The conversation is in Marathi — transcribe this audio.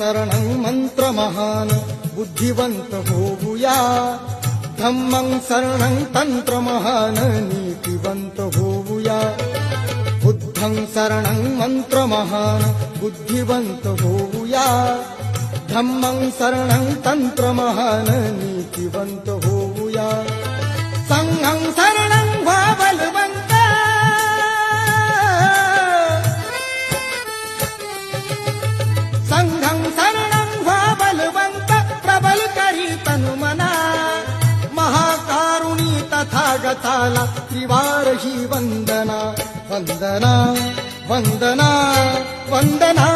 शरणं मंत्र महान बुद्धिवंत होऊया धम्मं शरणं तंत्र महान नीतिवंत होऊया बुद्धं शरणं मंत्र महान बुद्धिवंत होऊया धम्मं शरणं तंत्र महान नीतिवंत होऊया संघं शरणं व्हा बलवंत संघं शरणं व्हा बलवंत प्रबल करी तनुमना महाकारुणी तथागताला त्रिवार ही वंदना वंदना वंदना वंदना